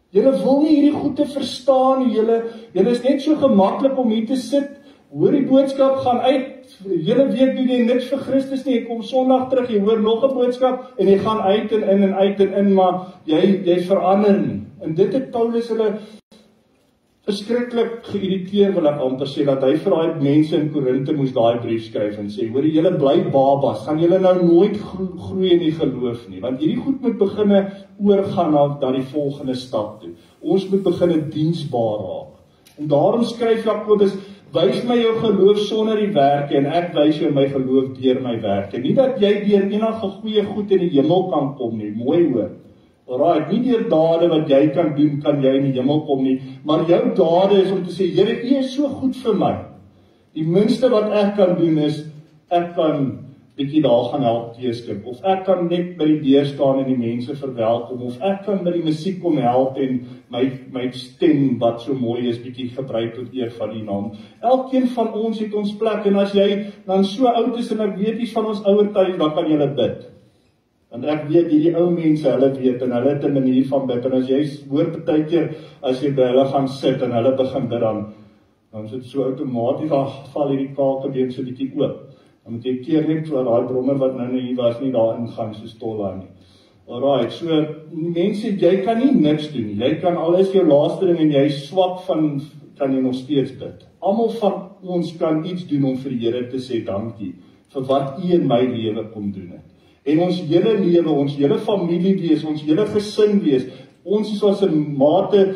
Julle wil nie hierdie goede verstaan nie, julle is net so gemaklik om hier te sit, hoor die boodskap gaan uit, julle weet doen jy niks vir Christus nie, jy kom Sondag terug, jy hoor nog 'n boodskap, en jy gaan uit en in, maar jy verander nie. En dit het Paulus hulle verskriklik geïrriteer, wil ek amper sê, dat hy vir daai mense in Korinthe moes daai brief skryf en sê, hoor, julle bly babas, gaan julle nou nooit groei in die geloof nie, want hierdie goed moet begin oorgaan na die volgende stap toe. Ons moet begin diensbaar raak. En daarom skryf Jakobus, wys my jou geloof sonder die werke, en ek wys jou my geloof deur my werke. Nie dat jy deur enige goeie goed in die hemel kan kom nie, mooi hoor. Alright, nie deur dade wat jy kan doen, kan jy in die hemel kom nie, maar jou dade is om te sê, Here, U is so goed vir my. Die minste wat ek kan doen is, ek kan bietjie daar gaan help teeskip, of ek kan net by die deur staan en die mense verwelkom, of ek kan by die musiek kom help en my stem wat so mooi is, bietjie gebruik tot eer van die naam. Elkeen van ons het ons plek, en as jy dan so oud is, en ek weet iets van ons ouer tyd, dan kan jy bid. En ek weet, hierdie ou mense, hulle weet, en hulle het 'n manier van bid, en as jy hoor partykeer, as jy by hulle gaan sit, en hulle begin bid, dan sit so outomaties, val hierdie kakebeen so bietjie oop. Dan moet jy keer net, so daai brommer wat nou hier was, nie daar ingaan, so stolla nie. Alright, so, mense, jy kan nie niks doen nie, jy kan al is jou laaste ding, en jy swak kan jy nog steeds bid. Almal van ons kan iets doen om vir die Here te sê dankie, vir wat U in my lewe kom doen het. En ons hele lewe, ons hele familie wees, ons hele gesin wees, ons is as 'n mate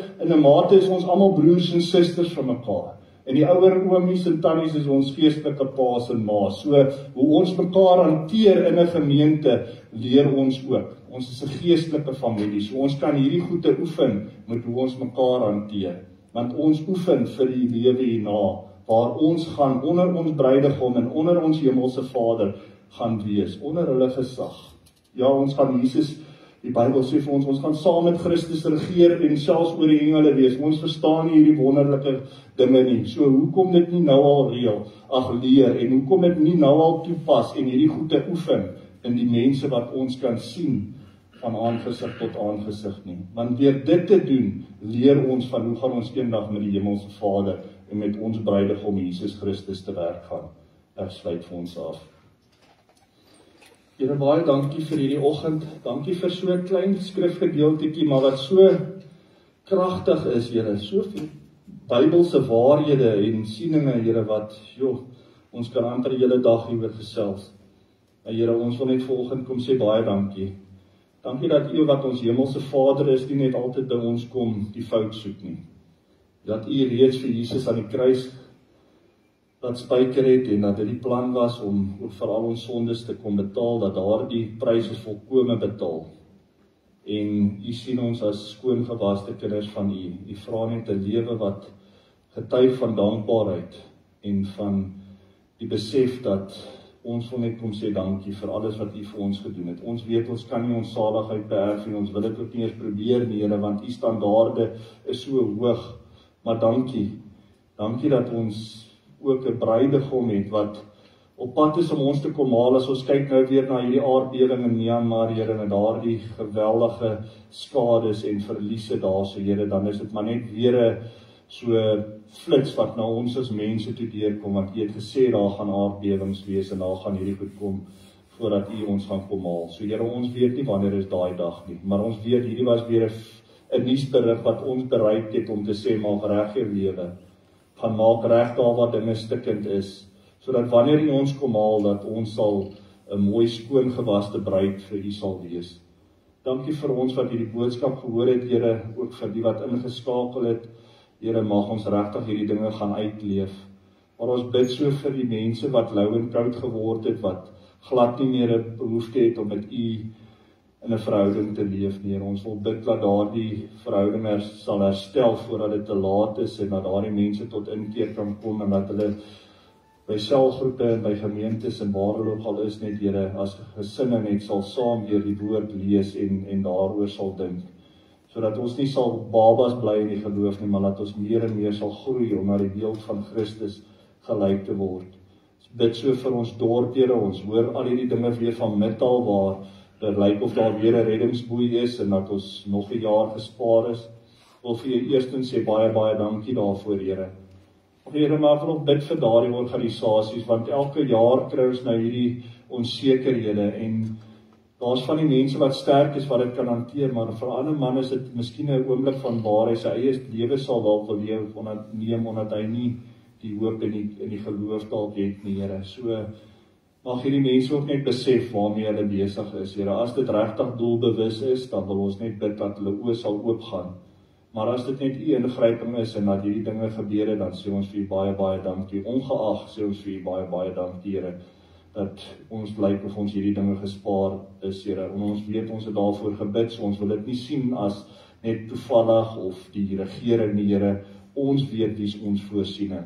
is ons almal broers en susters van mekaar. En die ouer oomies en tannies is ons geestelike paas en maas. So, hoe ons mekaar hanteer in 'n gemeente, leer ons ook. Ons is 'n geestelike familie, so ons kan hierdie goede oefen met hoe ons mekaar hanteer. Want ons oefen vir die lewe hierna, waar ons gaan onder ons bruidegom en onder ons hemelse Vader gaan wees, onder hulle gesag. Ja, ons gaan Jesus, die Bybel sê vir ons gaan saam met Christus regeer en selfs oor die engele wees. Ons verstaan nie hierdie wonderlike dinge nie. So, hoekom dit nie nou al leer, en hoekom dit nie nou al toepas, en hierdie goede oefen, in die mense wat ons kan sien, van aangesig tot aangesig nie. Want deur dit te doen, leer ons van hoe gaan ons eendag met die hemelse Vader, en met ons bruidegom Jesus Christus te werk gaan. Ek sluit vir ons af. Here, baie dankie vir hierdie oggend, dankie vir so 'n klein skrifgedeeltjie, maar wat so kragtig is, Here, soveel Bybelse waarhede en sieninge, Here, wat, ons kan amper die hele dag hieroor gesels. En Here, ons wil net vanoggend kom sê baie dankie. Dankie dat U wat ons hemelse Vader is, nie net altyd by ons kom die fout soek nie. Dat U reeds vir Jesus aan die kruis dat spyker het, en dat dit die plan was om vir al ons sondes te kom betaal, dat daardie prys is volkome betaal. en U sien ons as skoongewaste kinders van U. U vra net 'n lewe wat getuig van dankbaarheid en van die besef dat ons wil net kom sê dankie vir alles wat U vir ons gedoen het. Ons weet ons kan nie ons saligheid beërf en ons wil dit ook nie eens probeer nie, Here, want U standaarde is so hoog. Maar dankie. Dankie dat ons ook 'n bruidegom het wat op pad is om ons te kom haal. As ons kyk nou weer na hierdie aardbewing in Myanmar, Here, en daardie geweldige skades en verliese daar, so Here, dan is dit maar net weer 'n so flits wat na ons as mense toe deurkom, want U het gesê daar gaan aardbewings wees en daar gaan hierdie goed kom voordat U ons gaan kom haal. So Here, ons weet nie wanneer is daai dag nie, maar ons weet hierdie was weer 'n nuusberig wat ons bereik het om te sê, maak reg jou lewe, gaan maak reg daar waar dinge stikkend is, sodat wanneer U ons kom haal, dat ons sal 'n mooi skoongewaste bruid vir U sal wees. Dankie vir ons wat hierdie boodskap gehoor het, Here, ook vir die wat ingeskakel het. Here, mag ons regtig hierdie dinge gaan uitleef. Maar ons bid so vir die mense wat lou en koud geword het, wat glad nie meer 'n behoefte het om met U in 'n verhouding te leef nie. Ons wil bid dat daardie verhouding sal herstel voordat dit te laat is en dat daardie mense tot inkeer kan kom en dat hulle by selgroepe en by gemeentes en waar hulle ook al is net, Here, as gesinne net sal saam deur die woord lees en daaroor sal dink. Sodat ons nie sal babas bly in die geloof nie, maar dat ons meer en meer sal groei om na die beeld van Christus gelyk te word. Ons bid so vir ons dorp, Here, ons hoor al hierdie dinge weer van Midtal waar dit lyk of daar weer 'n reddingsboei is en dat ons nog 'n jaar gespaar is. Ek wil vir U eerstens sê baie dankie daarvoor, Here. Here, maar ek wil ook bid vir daardie organisasies, want elke jaar kry ons nou hierdie onsekerhede en daar's van die mense wat sterk is wat dit kan hanteer, maar vir 'n ander man is dit miskien 'n oomblik van waar hy sy eie lewe sal dalk wil leef omdat hy nie die hoop en die geloof dalk het nie, Here. So mag hierdie mense ook net besef waarmee hulle besig is, Here. As dit regtig doelbewus is, dan wil ons net bid dat hulle oë sal oopgaan. Maar as dit net U ingryping is en dat hierdie dinge gebeur, dan sê ons vir U baie dankie. Ongeag sê ons vir U baie dankie, Here, dat ons blyk of ons hierdie dinge gespaar is, Here. En ons weet ons het daarvoor gebid, so ons wil dit nie sien as net toevallig of die regering nie, Here. Ons weet wie is ons voorsiener,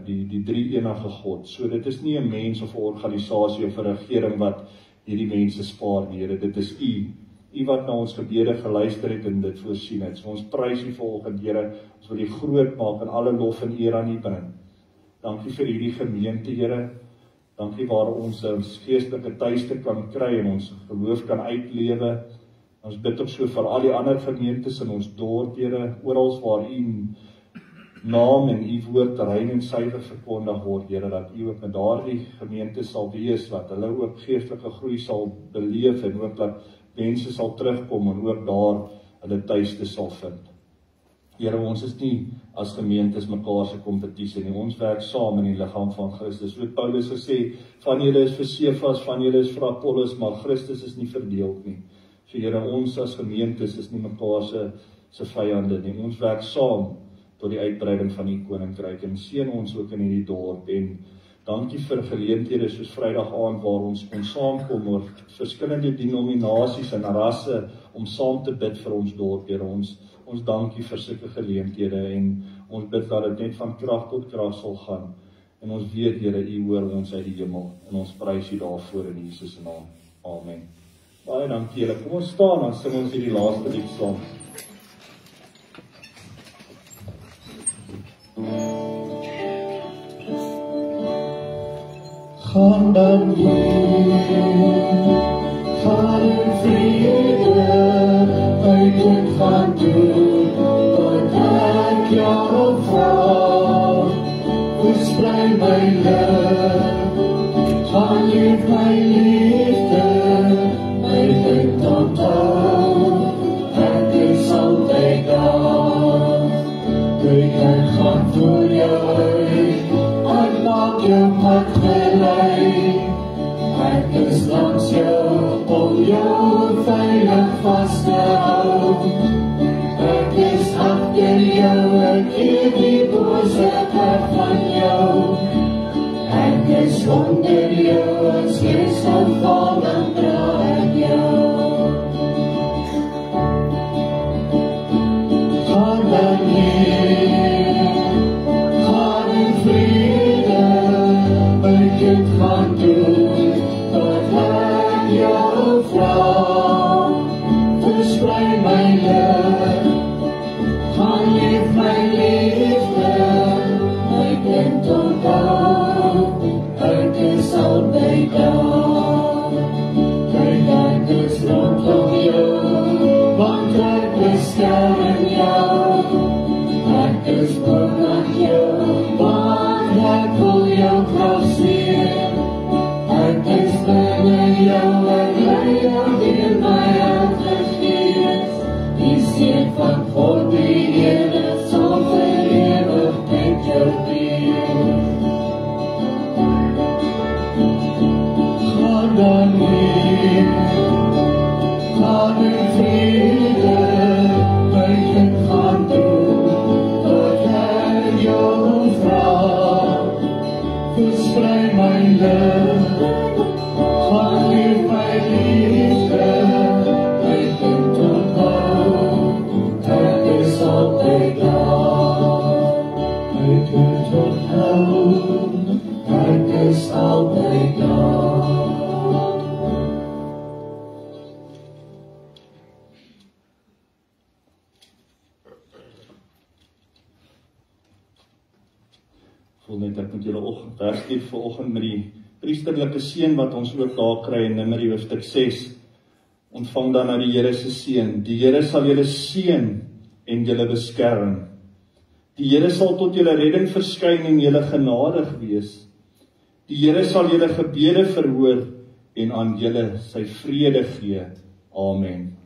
die drie enige God. So dit is nie 'n mens of 'n organisasie of 'n regering wat hierdie mense spaar nie, Here. Dit is U wat na ons gebede geluister het en dit voorsien het. So ons prys U vanoggend, Here. Ons wil U groot maak en alle lof en eer aan U bring. Dankie vir hierdie gemeente, Here. Dankie waar ons geestelike tuiste kan kry en ons geloof kan uitlewe. Ons bid ook so vir al die ander gemeentes in ons dorp, Here, oral waar U naam en U woord rein en suiwer verkondig word, Here, dat U ook met daardie gemeentes sal wees, wat hulle ook geestelike groei sal beleef en ook dat mense sal terugkom en ook daar hulle tuiste sal vind. Here, ons is nie as gemeentes mekaar se kompetisie nie. Ons werk saam in die liggaam van Christus. So het Paulus gesê, van julle is vir Sefas, van julle is vir Apollos, maar Christus is nie verdeel nie. So Here, ons as gemeentes is nie mekaar se vyande nie. Ons werk saam tot die uitbreiding van U koninkryk en seën ons ook in hierdie dorp en dankie vir geleenthede soos Vrydag aand waar ons kon saamkom oor verskillende denominasies en rasse om saam te bid vir ons dorp, Here. Ons dankie vir sulke geleenthede en ons bid dat dit net van krag tot krag sal gaan. En ons weet, Here, U hoor ons uit die hemel en ons prys U daarvoor in Jesus se naam. Amen. Baie dankie, Here. Kom ons staan en sing ons hierdie laaste lied saam. Gaan dan gaan in vrede, uit gaan doen, wat ek jou vraag. Versprei my lief, gaan leef my liefde, my kind onthou, ek is altyd daar. Kyk, ek gaan voor jou uit, ek maak jou pad gelei. Ek is langs jou, om jou veilig vast te hou. Ek is agter jou, ek keer die bose weg van jou. Ek is onder jou, as jy sal val, dan dra ek jou. vrouw, verspreid my lig, gaan leef my liefde, my kind onthou, ek is altyd daar, kyk ek is rondom jou, want ek beskerm jou, ek is bang aan jou, want ek wil jou graag sien, ek is binne jou, ek lei jou deur my Heilige Gees, die seën van God die Here sal vir ewig met jou wees. Gaan dan heen, gaan in vrede, my kind gaan doen, wat ek jou vra, versprei my lig, gaan leef my liefde, my kind onthou, ek is altyd daar, my kind onthou, ek is altyd daar. Voel net ek moet julle wegstuur vanoggend met die priesterlike seën wat ons ook daar kry in Numeri hoofstuk 6. Ontvang dan nou die Here se seën. Die Here sal julle seën en julle beskerm. Die Here sal tot julle redding verskyn en julle genadig wees. Die Here sal julle gebede verhoor en aan julle sy vrede gee. Amen.